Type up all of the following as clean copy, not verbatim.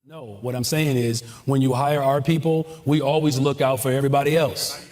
No, what I'm saying is when you hire our people, we always look out for everybody else.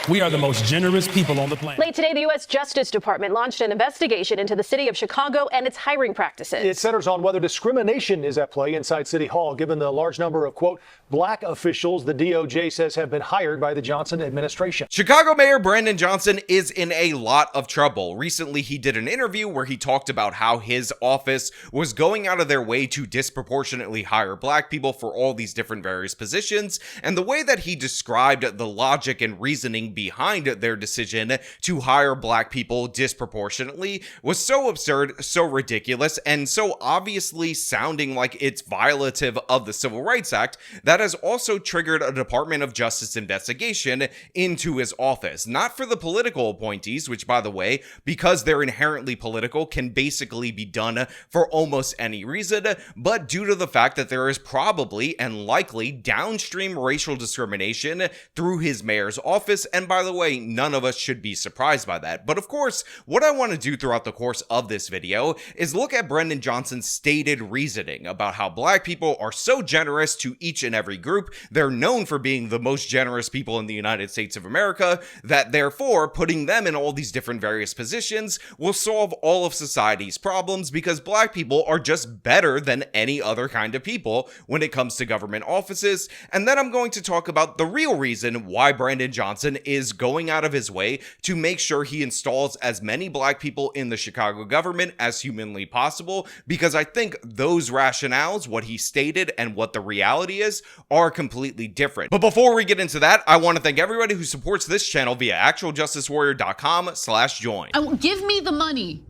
We are the most generous people on the planet. Late today, the U.S. Justice Department launched an investigation into the city of Chicago and its hiring practices. It centers on whether discrimination is at play inside City Hall, given the large number of, quote, black officials the DOJ says have been hired by the Johnson administration. Chicago Mayor Brandon Johnson is in a lot of trouble. Recently, he did an interview where he talked about how his office was going out of their way to disproportionately hire black people for all these different various positions, and the way that he described the logic and reasoning behind their decision to hire black people disproportionately was so absurd, so ridiculous, and so obviously sounding like it's violative of the Civil Rights Act that has also triggered a Department of Justice investigation into his office. Not for the political appointees, which, by the way, because they're inherently political, can basically be done for almost any reason, but due to the fact that there is probably and likely downstream racial discrimination through his mayor's office. And by the way, none of us should be surprised by that. But of course, what I want to do throughout the course of this video is look at Brandon Johnson's stated reasoning about how black people are so generous to each and every group. They're known for being the most generous people in the United States of America, that therefore putting them in all these different various positions will solve all of society's problems because black people are just better than any other kind of people when it comes to government offices. And then I'm going to talk about the real reason why Brandon Johnson is going out of his way to make sure he installs as many black people in the Chicago government as humanly possible, because I think those rationales, what he stated and what the reality is, are completely different. But before we get into that, I want to thank everybody who supports this channel via actualjusticewarrior.com/join. Give me the money.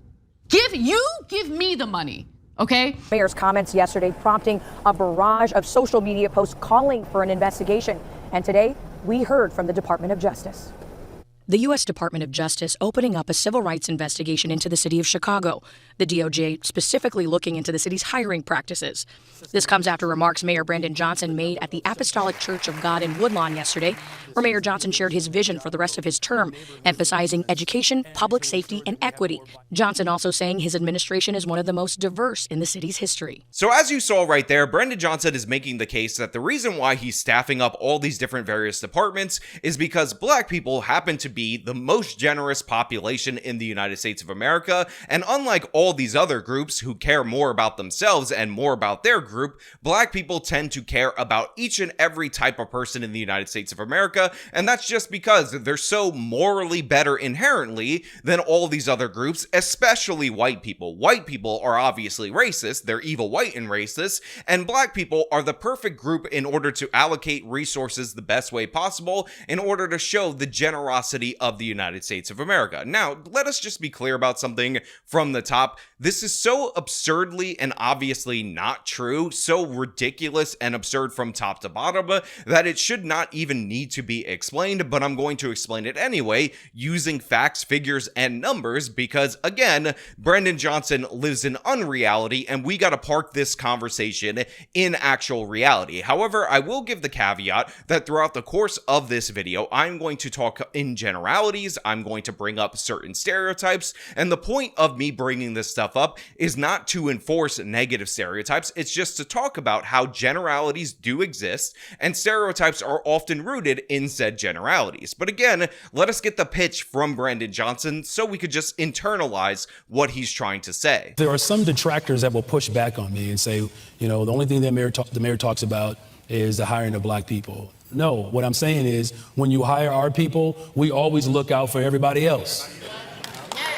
Give me the money. Okay? Mayor's comments yesterday prompting a barrage of social media posts calling for an investigation. And today, we heard from the Department of Justice. The U.S. Department of Justice opening up a civil rights investigation into the city of Chicago, the DOJ specifically looking into the city's hiring practices. This comes after remarks Mayor Brandon Johnson made at the Apostolic Church of God in Woodlawn yesterday, where Mayor Johnson shared his vision for the rest of his term, emphasizing education, public safety, and equity. Johnson also saying his administration is one of the most diverse in the city's history. So as you saw right there, Brandon Johnson is making the case that the reason why he's staffing up all these different various departments is because black people happen to be the most generous population in the United States of America, and unlike all these other groups who care more about themselves and more about their group, black people tend to care about each and every type of person in the United States of America, and that's just because they're so morally better inherently than all these other groups, especially white people. White people are obviously racist, they're evil, white, and racist, and black people are the perfect group in order to allocate resources the best way possible in order to show the generosity of the United States of America. Now, let us just be clear about something from the top. This is so absurdly and obviously not true, so ridiculous and absurd from top to bottom that it should not even need to be explained, but I'm going to explain it anyway using facts, figures, and numbers because, again, Brandon Johnson lives in unreality and we gotta park this conversation in actual reality. However, I will give the caveat that throughout the course of this video, I'm going to talk in generalities, I'm going to bring up certain stereotypes, and the point of me bringing this stuff up is not to enforce negative stereotypes, it's just to talk about how generalities do exist, and stereotypes are often rooted in said generalities. But again, let us get the pitch from Brandon Johnson so we could just internalize what he's trying to say. There are some detractors that will push back on me and say, you know, the only thing that the mayor talks about is the hiring of black people. No, what I'm saying is when you hire our people, we always look out for everybody else.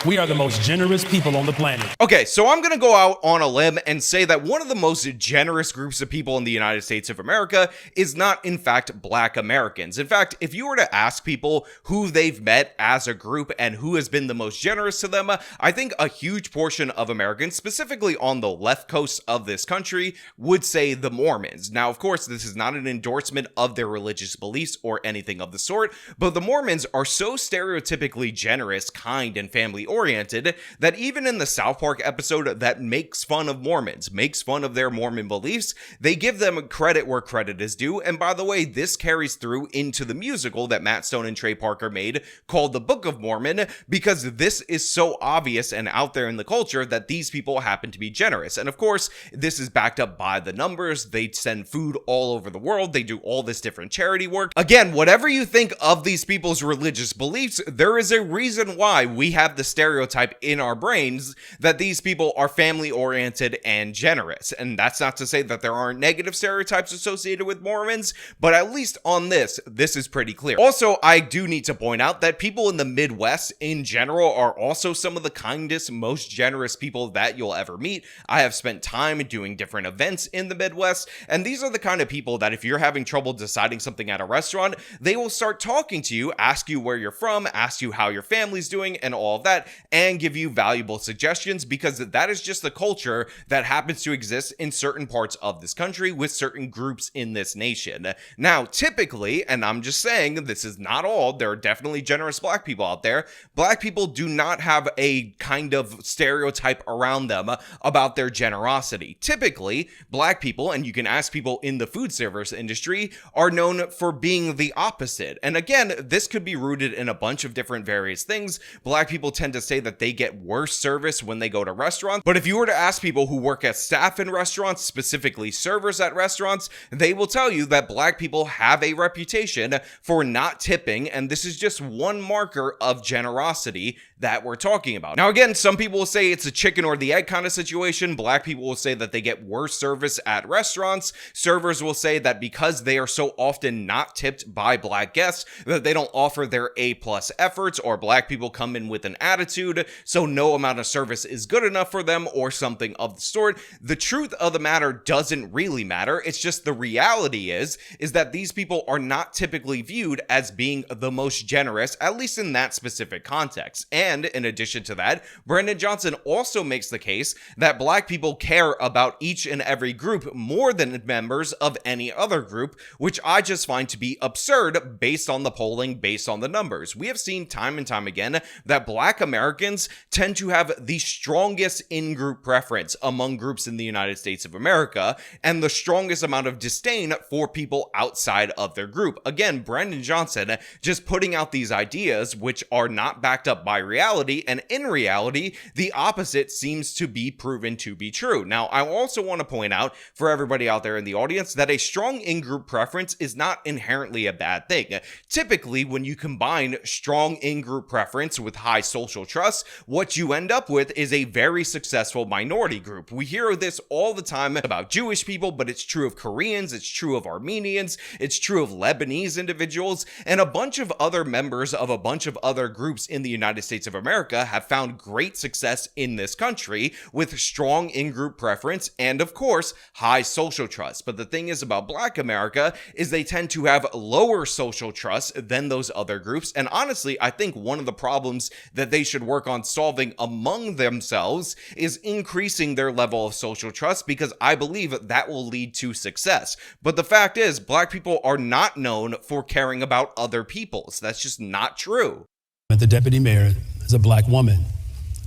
We are the most generous people on the planet. Okay, so I'm gonna go out on a limb and say that one of the most generous groups of people in the United States of America is not, in fact, black Americans. In fact, if you were to ask people who they've met as a group and who has been the most generous to them, I think a huge portion of Americans, specifically on the left coast of this country, would say the Mormons. Now, of course, this is not an endorsement of their religious beliefs or anything of the sort, but the Mormons are so stereotypically generous, kind, and family oriented that even in the South Park episode that makes fun of Mormons, makes fun of their Mormon beliefs, they give them credit where credit is due. And by the way, this carries through into the musical that Matt Stone and Trey Parker made called The Book of Mormon, because this is so obvious and out there in the culture that these people happen to be generous. And of course, this is backed up by the numbers. They send food all over the world. They do all this different charity work. Again, whatever you think of these people's religious beliefs, there is a reason why we have the stereotype in our brains that these people are family oriented and generous. And that's not to say that there aren't negative stereotypes associated with Mormons, but at least on this is pretty clear. Also, I do need to point out that people in the Midwest in general are also some of the kindest, most generous people that you'll ever meet. I have spent time doing different events in the Midwest, and these are the kind of people that if you're having trouble deciding something at a restaurant, they will start talking to you, ask you where you're from, ask you how your family's doing, and all of that, and give you valuable suggestions, because that is just the culture that happens to exist in certain parts of this country with certain groups in this nation. Now, typically, and I'm just saying, this is not all, there are definitely generous black people out there. Black people do not have a kind of stereotype around them about their generosity. Typically, black people, and you can ask people in the food service industry, are known for being the opposite. And again, this could be rooted in a bunch of different various things. Black people tend to say that they get worse service when they go to restaurants. But if you were to ask people who work as staff in restaurants, specifically servers at restaurants, they will tell you that black people have a reputation for not tipping, and this is just one marker of generosity that we're talking about. Now again, some people will say it's a chicken or the egg kind of situation. Black people will say that they get worse service at restaurants. Servers will say that because they are so often not tipped by black guests, that they don't offer their A+ efforts, or black people come in with an attitude, so no amount of service is good enough for them, or something of the sort. The truth of the matter doesn't really matter. It's just the reality is that these people are not typically viewed as being the most generous, at least in that specific context. And in addition to that, Brandon Johnson also makes the case that black people care about each and every group more than members of any other group, which I just find to be absurd based on the polling, based on the numbers. We have seen time and time again that black Americans tend to have the strongest in-group preference among groups in the United States of America, and the strongest amount of disdain for people outside of their group. Again, Brandon Johnson just putting out these ideas which are not backed up by reality, and in reality, the opposite seems to be proven to be true. Now, I also want to point out for everybody out there in the audience that a strong in-group preference is not inherently a bad thing. Typically, when you combine strong in-group preference with high social trust, what you end up with is a very successful minority group. We hear this all the time about Jewish people, but it's true of Koreans, it's true of Armenians, it's true of Lebanese individuals, and a bunch of other members of a bunch of other groups in the United States of America have found great success in this country with strong in-group preference and, of course, high social trust. But the thing is about Black America is they tend to have lower social trust than those other groups, and honestly, I think one of the problems that they should work on solving among themselves is increasing their level of social trust, because I believe that will lead to success. But the fact is, black people are not known for caring about other people. So that's just not true. The deputy mayor is a black woman.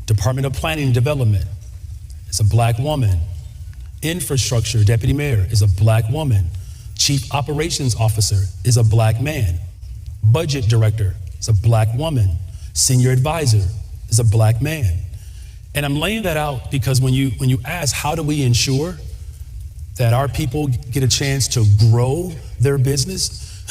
Department of Planning and Development is a black woman. Infrastructure deputy mayor is a black woman. Chief operations officer is a black man. Budget director is a black woman. Senior advisor is a black man. And I'm laying that out because when you ask how do we ensure that our people get a chance to grow their business,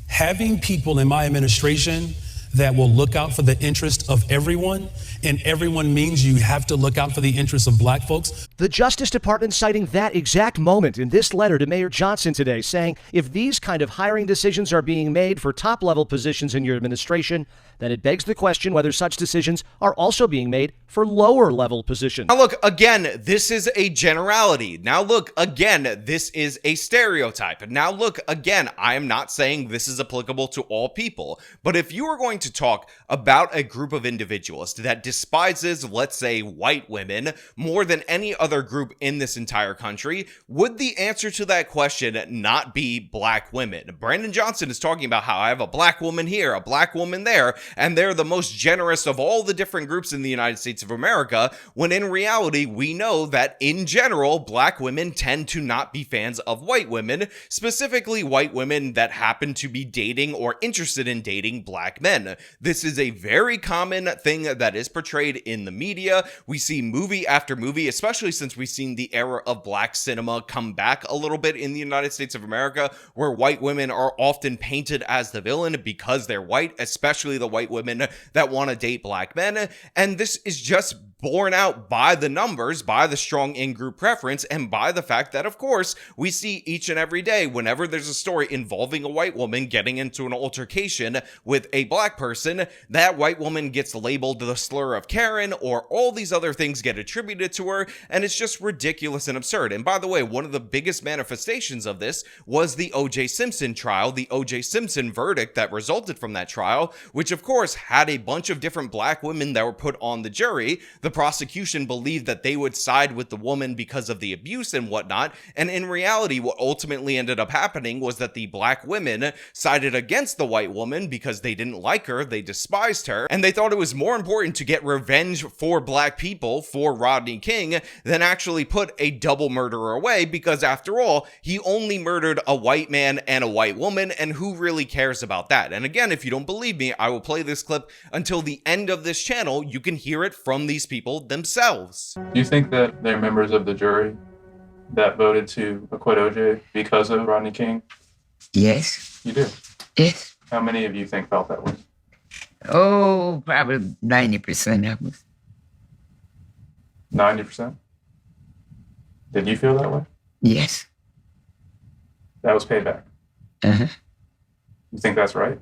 having people in my administration that will look out for the interest of everyone, and everyone means you have to look out for the interests of black folks. The Justice Department citing that exact moment in this letter to Mayor Johnson today, saying if these kind of hiring decisions are being made for top-level positions in your administration, then it begs the question whether such decisions are also being made for lower-level positions. Now look, again, this is a generality. Now look, again, this is a stereotype. Now look, again, I am not saying this is applicable to all people, but if you are going to talk about a group of individuals that despises, let's say, white women more than any other other group in this entire country, would the answer to that question not be black women? Brandon Johnson is talking about how I have a black woman here, a black woman there, and they're the most generous of all the different groups in the United States of America, when in reality, we know that in general, black women tend to not be fans of white women, specifically white women that happen to be dating or interested in dating black men. This is a very common thing that is portrayed in the media. We see movie after movie, especially since we've seen the era of black cinema come back a little bit in the United States of America, where white women are often painted as the villain because they're white, especially the white women that want to date black men. And this is just borne out by the numbers, by the strong in-group preference, and by the fact that, of course, we see each and every day whenever there's a story involving a white woman getting into an altercation with a black person, that white woman gets labeled the slur of Karen, or all these other things get attributed to her, and it's just ridiculous and absurd. And by the way, one of the biggest manifestations of this was the O.J. Simpson trial, the O.J. Simpson verdict that resulted from that trial, which of course had a bunch of different black women that were put on the jury. The prosecution believed that they would side with the woman because of the abuse and whatnot, and in reality, what ultimately ended up happening was that the black women sided against the white woman because they didn't like her, they despised her, and they thought it was more important to get revenge for black people, for Rodney King, than actually put a double murderer away, because after all, he only murdered a white man and a white woman, and who really cares about that? And again, if you don't believe me, I will play this clip until the end of this channel. You can hear it from these people themselves. Do you think that they're members of the jury that voted to acquit OJ because of Rodney King? Yes. You do? Yes. How many of you think felt that way? Oh, probably 90% of us. 90%? Did you feel that way? Yes. That was payback. Uh-huh. You think that's right?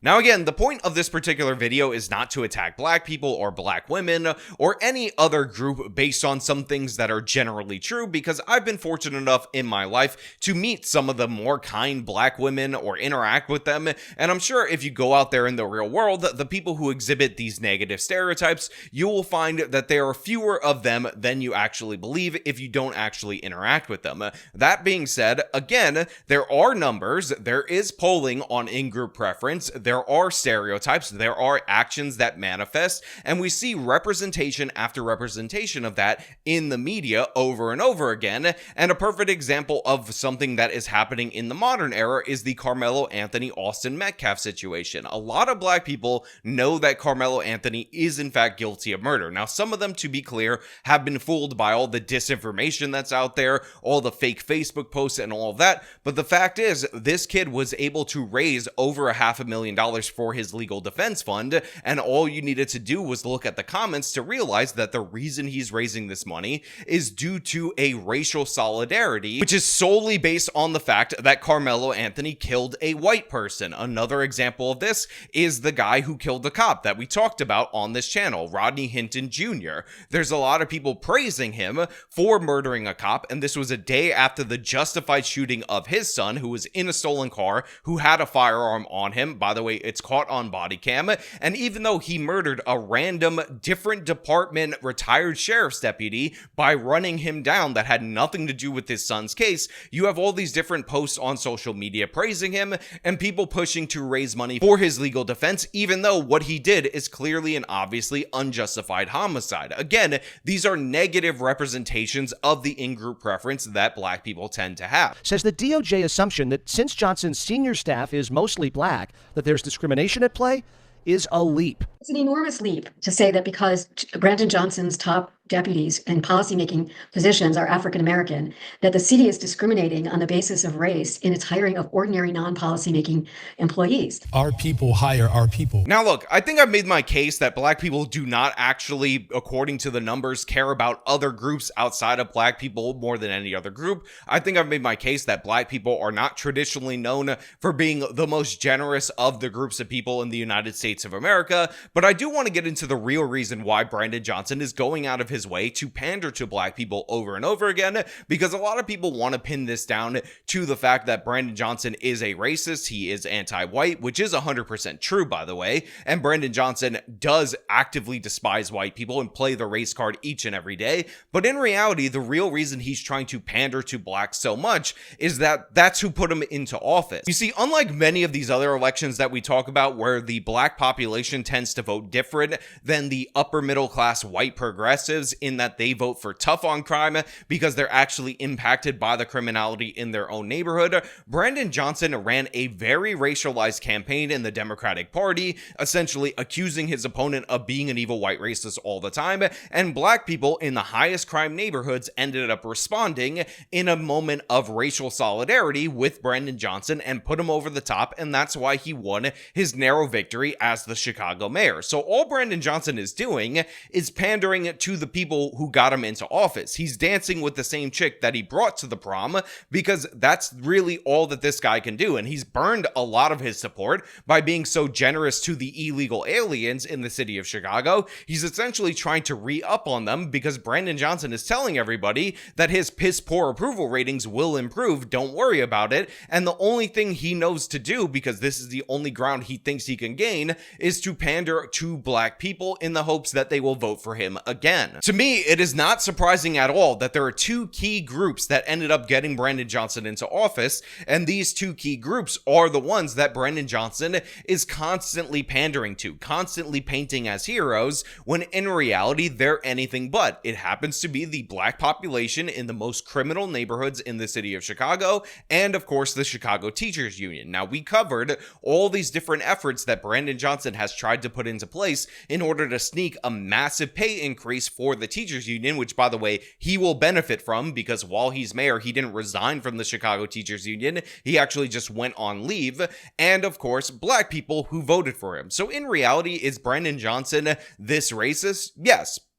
Now again, the point of this particular video is not to attack black people or black women or any other group based on some things that are generally true, because I've been fortunate enough in my life to meet some of the more kind black women or interact with them, and I'm sure if you go out there in the real world, the people who exhibit these negative stereotypes, you will find that there are fewer of them than you actually believe if you don't actually interact with them. That being said, again, there are numbers, there is polling on in-group preference, there are stereotypes, there are actions that manifest, and we see representation after representation of that in the media over and over again. And a perfect example of something that is happening in the modern era is the Carmelo Anthony Austin Metcalf situation. A lot of black people know that Carmelo Anthony is in fact guilty of murder. Now, some of them, to be clear, have been fooled by all the disinformation that's out there, all the fake Facebook posts and all of that, but the fact is, this kid was able to raise over $500,000 for his legal defense fund, and all you needed to do was look at the comments to realize that the reason he's raising this money is due to a racial solidarity, which is solely based on the fact that Carmelo Anthony killed a white person. Another example of this is the guy who killed the cop that we talked about on this channel, Rodney Hinton Jr. There's a lot of people praising him for murdering a cop, and this was a day after the justified shooting of his son, who was in a stolen car, who had a firearm on him. By the way, it's caught on body cam, and even though he murdered a random different department retired sheriff's deputy by running him down that had nothing to do with his son's case, you have all these different posts on social media praising him and people pushing to raise money for his legal defense, even though what he did is clearly and obviously unjustified homicide. Again, these are negative representations of the in-group preference that black people tend to have. Says the DOJ assumption that since Johnson's senior staff is mostly black, that there's discrimination at play is a leap. It's an enormous leap to say that because Brandon Johnson's top deputies in policymaking positions are African American, that the city is discriminating on the basis of race in its hiring of ordinary non-policymaking employees. Our people hire our people. Now look, I think I've made my case that black people do not actually, according to the numbers, care about other groups outside of black people more than any other group. I think I've made my case that black people are not traditionally known for being the most generous of the groups of people in the United States of America, but I do want to get into the real reason why Brandon Johnson is going out of his way to pander to black people over and over again, because a lot of people want to pin this down to the fact that Brandon Johnson is a racist. He is anti-white, which is 100% true, by the way. And Brandon Johnson does actively despise white people and play the race card each and every day. But in reality, the real reason he's trying to pander to blacks so much is that that's who put him into office. You see, unlike many of these other elections that we talk about where the black population tends to vote different than the upper middle class white progressives in that they vote for tough on crime because they're actually impacted by the criminality in their own neighborhood, Brandon Johnson ran a very racialized campaign in the Democratic Party, essentially accusing his opponent of being an evil white racist all the time, and black people in the highest crime neighborhoods ended up responding in a moment of racial solidarity with Brandon Johnson and put him over the top, and that's why he won his narrow victory as the Chicago mayor. So all Brandon Johnson is doing is pandering to the people who got him into office. He's dancing with the same chick that he brought to the prom because that's really all that this guy can do, and he's burned a lot of his support by being so generous to the illegal aliens in the city of Chicago. He's essentially trying to re-up on them because Brandon Johnson is telling everybody that his piss-poor approval ratings will improve, don't worry about it, and the only thing he knows to do, because this is the only ground he thinks he can gain, is to pander to black people in the hopes that they will vote for him again. To me, it is not surprising at all that there are two key groups that ended up getting Brandon Johnson into office, and these two key groups are the ones that Brandon Johnson is constantly pandering to, constantly painting as heroes, when in reality they're anything but. It happens to be the black population in the most criminal neighborhoods in the city of Chicago, and of course the Chicago Teachers Union. Now, we covered all these different efforts that Brandon Johnson has tried to put into place in order to sneak a massive pay increase for the Teachers Union, which, by the way, he will benefit from because while he's mayor, he didn't resign from the Chicago Teachers Union. He actually just went on leave. And of course, black people who voted for him. So in reality, is Brandon Johnson this racist?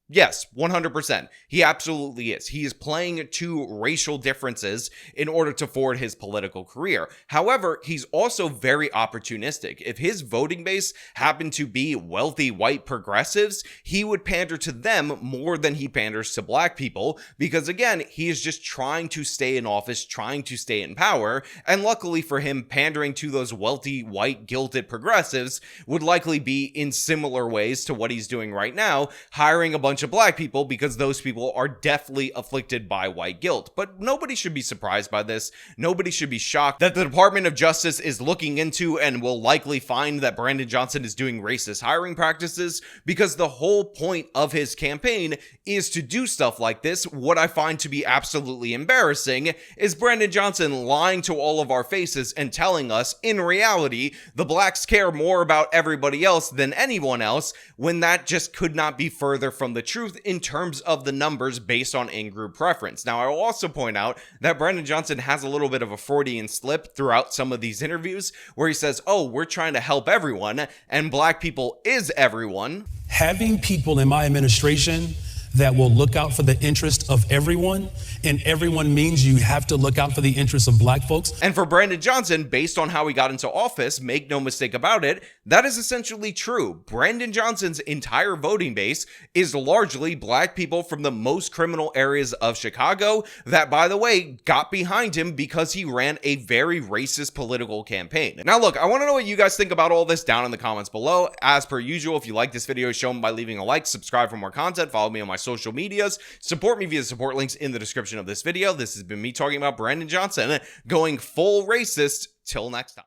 Yes, 100%. He absolutely is. He is playing to racial differences in order to forward his political career. However, he's also very opportunistic. If his voting base happened to be wealthy white progressives, he would pander to them more than he panders to black people because, again, he is just trying to stay in office, trying to stay in power, and luckily for him, pandering to those wealthy white gilded progressives would likely be in similar ways to what he's doing right now, hiring a bunch of black people because those people are definitely afflicted by white guilt. But nobody should be surprised by this. Nobody should be shocked that the Department of Justice is looking into and will likely find that Brandon Johnson is doing racist hiring practices, because the whole point of his campaign is to do stuff like this. What I find to be absolutely embarrassing is Brandon Johnson lying to all of our faces and telling us in reality the blacks care more about everybody else than anyone else, when that just could not be further from the truth in terms of the numbers based on in-group preference. Now, I will also point out that Brandon Johnson has a little bit of a Freudian slip throughout some of these interviews where he says, oh, we're trying to help everyone, and black people is everyone. Having people in my administration that will look out for the interest of everyone, and everyone means you have to look out for the interests of black folks. And for Brandon Johnson, based on how he got into office, make no mistake about it, that is essentially true. Brandon Johnson's entire voting base is largely black people from the most criminal areas of Chicago that, by the way, got behind him because he ran a very racist political campaign. Now look, I want to know what you guys think about all this down in the comments below. As per usual, if you like this video, show me by leaving a like, subscribe for more content, follow me on my social medias, support me via the support links in the description of this video. This has been me talking about Brandon Johnson going full racist. Till next time.